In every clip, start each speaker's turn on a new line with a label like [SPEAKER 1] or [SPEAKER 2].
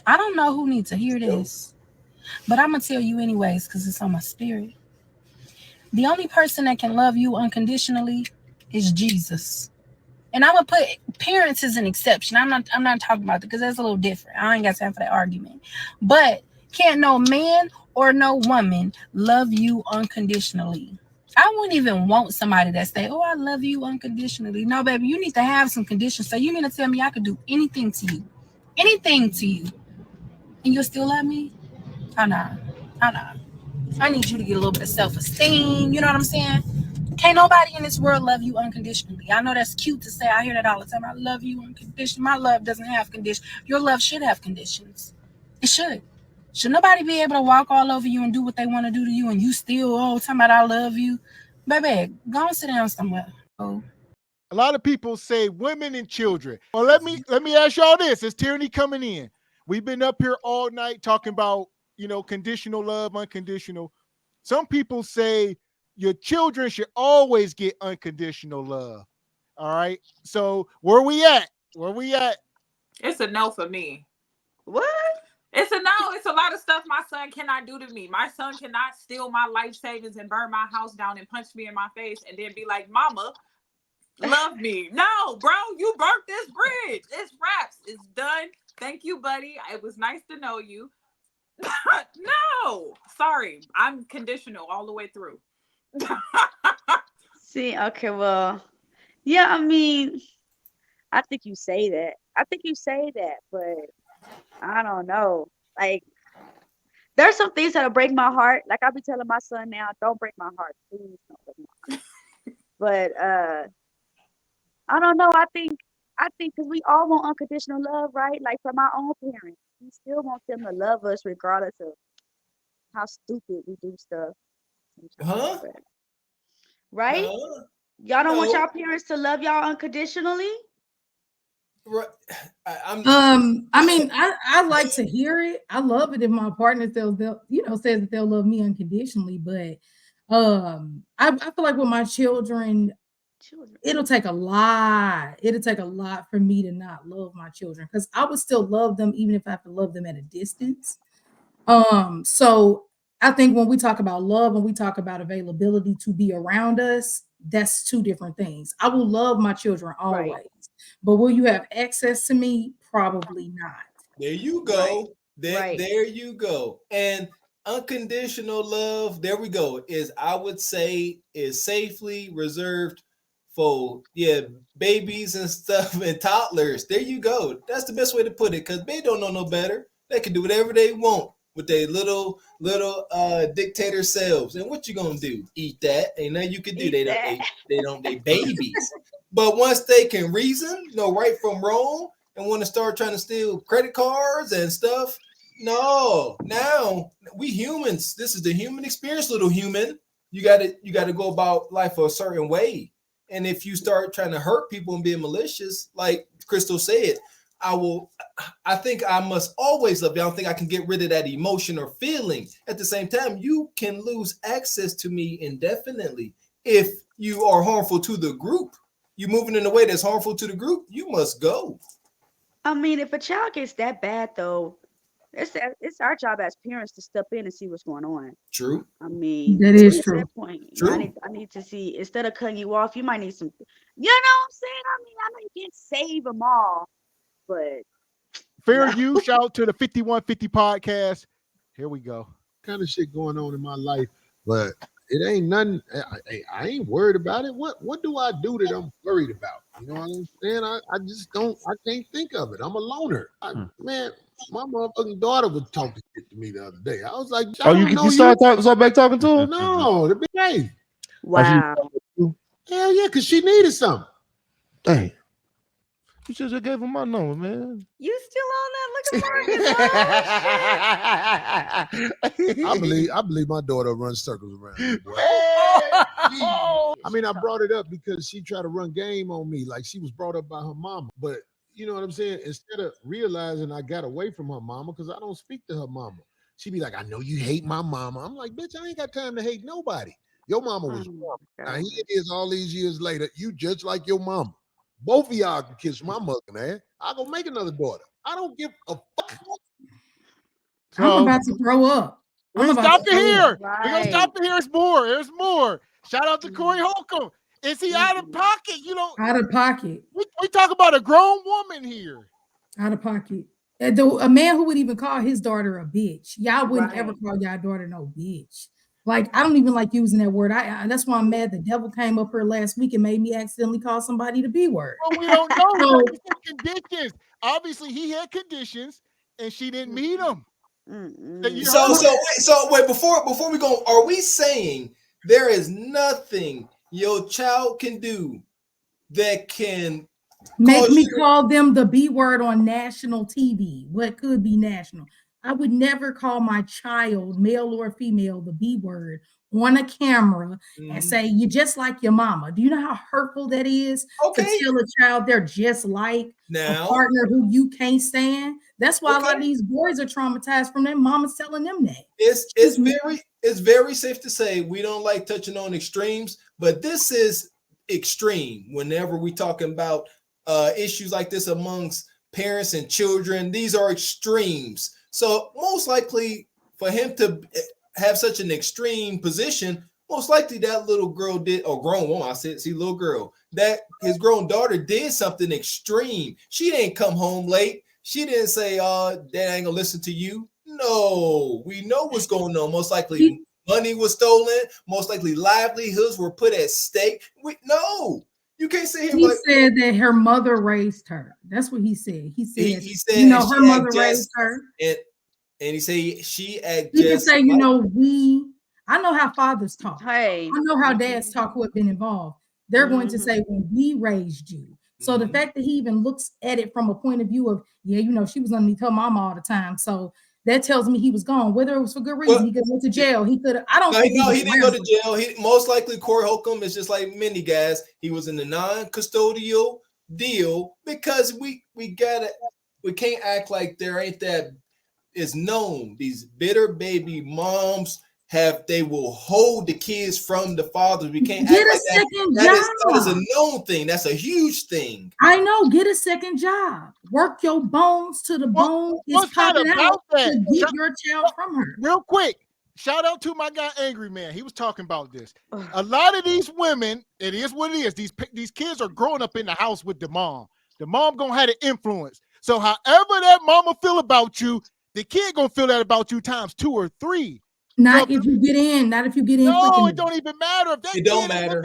[SPEAKER 1] I don't know who needs to hear this, but I'm gonna tell you anyways because it's on my spirit. The only person that can love you unconditionally is Jesus. And I'm gonna put parents as an exception. I'm not talking about that because that's a little different. I ain't got time for that argument. But can't no man or no woman love you unconditionally. I wouldn't even want somebody that say, "Oh, I love you unconditionally." No, baby, you need to have some conditions. So you mean to tell me I could do anything to you, and you'll still love me? Oh no, oh no. I need you to get a little bit of self-esteem. You know what I'm saying? Can't nobody in this world love you unconditionally. I know that's cute to say. I hear that all the time. I love you unconditionally. My love doesn't have conditions. Your love should have conditions. It should. Should nobody be able to walk all over you and do what they want to do to you and you still, talking about I love you? Baby, go and sit down somewhere. Oh.
[SPEAKER 2] A lot of people say women and children. Well, let me ask y'all this. Is tyranny coming in? We've been up here all night talking about, conditional love, unconditional. Some people say your children should always get unconditional love. All right. So where we at? Where we at?
[SPEAKER 3] It's a no for me.
[SPEAKER 4] What?
[SPEAKER 3] It's a no. It's a lot of stuff my son cannot do to me. My son cannot steal my life savings and burn my house down and punch me in my face and then be like, "Mama, love me." No, bro, you burnt this bridge. It's wraps. It's done. Thank you, buddy. It was nice to know you. No, sorry. I'm conditional all the way through.
[SPEAKER 4] See, okay, well, yeah, I mean, I think you say that. I think you say that, but I don't know. Like, there's some things that'll break my heart. Like I'll be telling my son now, don't break my heart. Please don't break my heart. But I don't know. I think because we all want unconditional love, right? Like from our own parents. We still want them to love us regardless of how stupid we do stuff sometimes.
[SPEAKER 5] Huh?
[SPEAKER 4] But right?
[SPEAKER 5] Huh?
[SPEAKER 4] Y'all don't want
[SPEAKER 5] No.
[SPEAKER 4] y'all parents to love y'all unconditionally?
[SPEAKER 5] Right. I'm.
[SPEAKER 1] I mean, I like to hear it. I love it if my partner says that they'll love me unconditionally. But I feel like with my children,
[SPEAKER 4] Children.
[SPEAKER 1] it'll take a lot. It'll take a lot for me to not love my children because I would still love them even if I have to love them at a distance. So I think when we talk about love and we talk about availability to be around us, that's two different things. I will love my children
[SPEAKER 4] Right.
[SPEAKER 1] always, but will you have access to me? Probably not.
[SPEAKER 5] There you
[SPEAKER 4] Right.
[SPEAKER 5] go. There,
[SPEAKER 4] Right.
[SPEAKER 5] there you go. And unconditional love, there we go, is I would say is safely reserved for babies and stuff and toddlers. There you go. That's the best way to put it because they don't know no better. They can do whatever they want with their little dictator selves. And what you gonna do? Eat that? Ain't nothing you can do.
[SPEAKER 4] Eat
[SPEAKER 5] They don't
[SPEAKER 4] that.
[SPEAKER 5] they babies. But once they can reason, right from wrong, and want to start trying to steal credit cards and stuff. No, now we humans. This is the human experience, little human. You gotta go about life a certain way. And if you start trying to hurt people and being malicious, like Crystal said, I will. I think I must always love you. I don't think I can get rid of that emotion or feeling. At the same time, you can lose access to me indefinitely if you are harmful to the group. You moving in a way that's harmful to the group, you must go.
[SPEAKER 4] I mean, if a child gets that bad though, it's our job as parents to step in and see what's going on.
[SPEAKER 5] True.
[SPEAKER 4] I mean,
[SPEAKER 1] That
[SPEAKER 4] at
[SPEAKER 1] is true.
[SPEAKER 4] that point,
[SPEAKER 5] True.
[SPEAKER 4] I need to see instead of cutting you off, you might need some. You know what I'm saying? I mean, I know you can't save them all, but
[SPEAKER 2] Fair
[SPEAKER 4] no.
[SPEAKER 2] use. Shout out to the 5150 podcast. Here we go.
[SPEAKER 6] Kind of shit going on in my life, but it ain't nothing. I ain't worried about it. What do I do that I'm worried about? You know what I'm saying? I just don't. I can't think of it. I'm a loner. Man, my motherfucking daughter was talking shit to me the other day. I was like, I
[SPEAKER 7] Oh,
[SPEAKER 6] don't know
[SPEAKER 7] you start back talking to her?
[SPEAKER 6] No, the big hey.
[SPEAKER 7] Oh, she
[SPEAKER 4] Wow.
[SPEAKER 6] Hell yeah, because she needed something.
[SPEAKER 7] Dang. You should have gave him my number, man.
[SPEAKER 4] You still on that looking for his
[SPEAKER 6] I believe my daughter runs circles around me, boy. I mean, I brought it up because she tried to run game on me. Like she was brought up by her mama. But you know what I'm saying? Instead of realizing I got away from her mama because I don't speak to her mama. She be like, I know you hate my mama. I'm like, bitch, I ain't got time to hate nobody. Your mama was wrong. Now here it is all these years later. You just like your mama. Both of y'all can kiss my mother, man. I'll go make another daughter. I don't give a fuck.
[SPEAKER 1] I'm about to throw up.
[SPEAKER 2] We stopped it here.
[SPEAKER 4] Right.
[SPEAKER 2] We're gonna stop it here. There's more. There's more. Shout out to Corey Holcomb. Is he out of pocket? You know,
[SPEAKER 1] Out of pocket.
[SPEAKER 2] we talk about a grown woman here.
[SPEAKER 1] Out of pocket. A man who would even call his daughter a bitch. Y'all wouldn't ever call y'all daughter no bitch. Like, I don't even like using that word. That's why I'm mad the devil came up here last week and made me accidentally call somebody the B word.
[SPEAKER 2] Well, we don't know. Conditions. Obviously, he had conditions, and she didn't meet them.
[SPEAKER 5] So wait, before we go, are we saying there is nothing your child can do that can
[SPEAKER 1] make me call them the B word on national TV? What could be national? I would never call my child, male or female, the B word on a camera and say, you're just like your mama. Do you know how hurtful that is to tell a child they're just like a partner who you can't stand? That's why a lot of these boys are traumatized from their mamas telling them that.
[SPEAKER 5] It's very safe to say we don't like touching on extremes, but this is extreme whenever we talking about issues like this amongst parents and children. These are extremes. So most likely for him to have such an extreme position, most likely that little girl did, or grown woman, I said, see, little girl, that his grown daughter did something extreme. She didn't come home late. She didn't say, Dad ain't gonna listen to you. No, we know what's going on. Most likely money was stolen. Most likely livelihoods were put at stake. No. You can't say
[SPEAKER 1] he said that her mother raised her. That's what he said. He said you know, her mother raised her.
[SPEAKER 5] And he said she act
[SPEAKER 1] you can say, you know, I know how fathers talk.
[SPEAKER 4] Hey.
[SPEAKER 1] I know how dads talk who have been involved. They're going to say, when we raised you. So the fact that he even looks at it from a point of view of, yeah, you know, she was underneath her mama all the time. So that tells me he was gone, whether it was for good reason. He could have went to jail. He could have. I don't think
[SPEAKER 5] he didn't go to jail. He most likely Corey Holcomb is just like many guys. He was in the non-custodial deal because we can't act like there ain't that is known. These bitter baby moms they will hold the kids from the fathers. We can't
[SPEAKER 1] get
[SPEAKER 5] act
[SPEAKER 1] a
[SPEAKER 5] like
[SPEAKER 1] second
[SPEAKER 5] that.
[SPEAKER 1] job.
[SPEAKER 5] That is a known thing. That's a huge thing.
[SPEAKER 1] I know. Get a second job. Work your bones to the bone. It's popping out to get your child from her.
[SPEAKER 2] Real quick, shout out to my guy Angry Man. He was talking about this. A lot of these women, it is what it is. These kids are growing up in the house with the mom. The mom gonna have the influence. So however that mama feel about you, the kid gonna feel that about you times 2 or 3.
[SPEAKER 1] Not if you get in. Not if you get in.
[SPEAKER 2] No, it don't even matter. If that
[SPEAKER 5] it don't matter.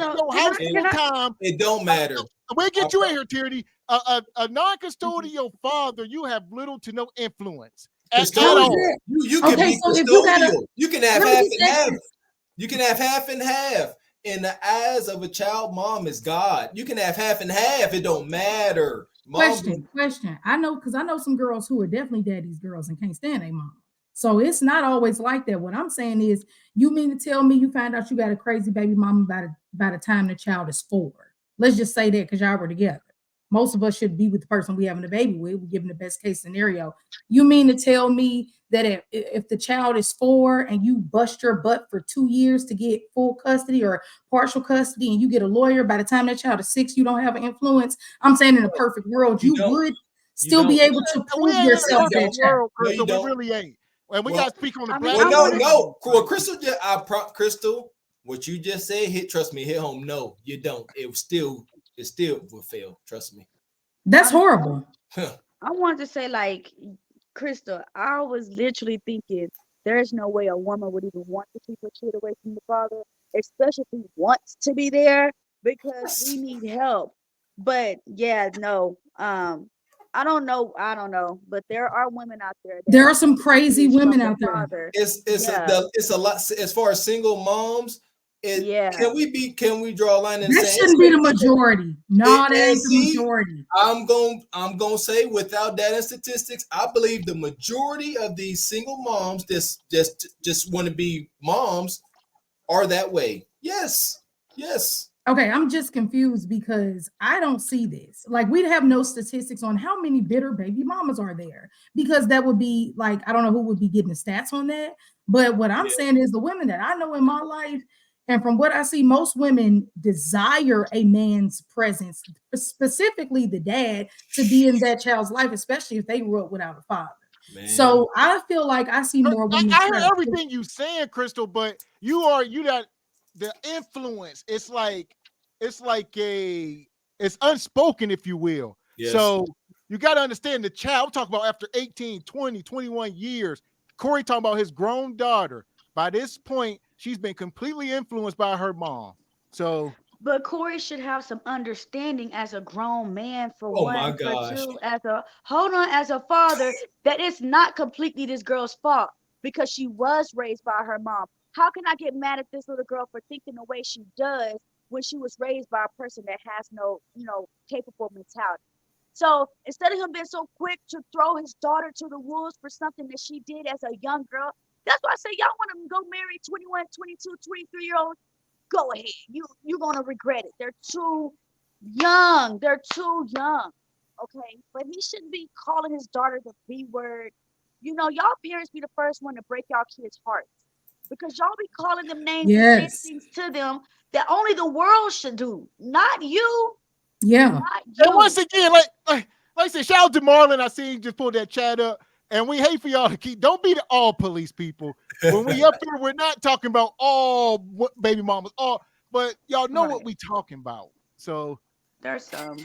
[SPEAKER 5] It don't matter.
[SPEAKER 2] We'll get you in here, Tierney. A non-custodial father, you have little to no influence.
[SPEAKER 5] You can be custodial. You can have half and half. You can have half and half. In the eyes of a child, mom is God. You can have half and half. It don't matter.
[SPEAKER 1] Question. I know, because I know some girls who are definitely daddy's girls and can't stand their mom. So it's not always like that. What I'm saying is, you mean to tell me you find out you got a crazy baby mama by the time the child is 4? Let's just say that because y'all were together. Most of us should be with the person we having a baby with. We're giving the best case scenario. You mean to tell me that if the child is 4 and you bust your butt for 2 years to get full custody or partial custody and you get a lawyer, by the time that child is 6, you don't have an influence? I'm saying in a perfect world, you would still be able to prove yourself that child.
[SPEAKER 2] We really ain't. And we got to speak on the black.
[SPEAKER 5] No. Well, Crystal, what you just said, trust me, hit home. No, you don't. It still will fail. Trust me.
[SPEAKER 1] That's horrible.
[SPEAKER 4] I wanted to say, like, Crystal, I was literally thinking there's no way a woman would even want to keep her kid away from the father, especially if he wants to be there, because we need help. But yeah, no. I don't know, but there are women out there.
[SPEAKER 1] There are some crazy women out there.
[SPEAKER 5] It's a lot as far as single moms. Can we draw a line and
[SPEAKER 1] that shouldn't be the majority? No, that ain't the majority.
[SPEAKER 5] I'm gonna say, without data statistics, I believe the majority of these single moms just want to be moms are that way. Yes.
[SPEAKER 1] Okay, I'm just confused because I don't see this. Like, we'd have no statistics on how many bitter baby mamas are there, because that would be like, I don't know who would be getting the stats on that. But what I'm saying is the women that I know in my life, and from what I see, most women desire a man's presence, specifically the dad, to be in that child's life, especially if they grew up without a father.
[SPEAKER 5] Man.
[SPEAKER 8] So I feel like I see more women.
[SPEAKER 2] I heard everything you saying, Crystal, but you got the influence. It's unspoken, if you will.
[SPEAKER 5] Yes.
[SPEAKER 2] So you got to understand the child. I'm talking about after 18, 20, 21 years. Corey talking about his grown daughter. By this point, she's been completely influenced by her mom. So,
[SPEAKER 4] but Corey should have some understanding as a grown man for
[SPEAKER 5] Oh
[SPEAKER 4] one,
[SPEAKER 5] my
[SPEAKER 4] and for
[SPEAKER 5] gosh.
[SPEAKER 4] two, as a father, that it's not completely this girl's fault because she was raised by her mom. How can I get mad at this little girl for thinking the way she does when she was raised by a person that has no, capable mentality? So instead of him being so quick to throw his daughter to the wolves for something that she did as a young girl, that's why I say y'all want to go marry 21, 22, 23-year-olds. Go ahead. You're gonna regret it. They're too young. They're too young. Okay. But he shouldn't be calling his daughter the B word. Y'all parents be the first one to break y'all kids' hearts. Because y'all be calling them names and saying things to them that only the world should do, not you.
[SPEAKER 8] Yeah.
[SPEAKER 4] Not you.
[SPEAKER 2] and once again, like I said, shout out to Marlon. I see you just pulled that chat up. And we hate for y'all to don't be the all police people. When we up here, we're not talking about all baby mamas, but y'all know what we talking about. So
[SPEAKER 4] there's some.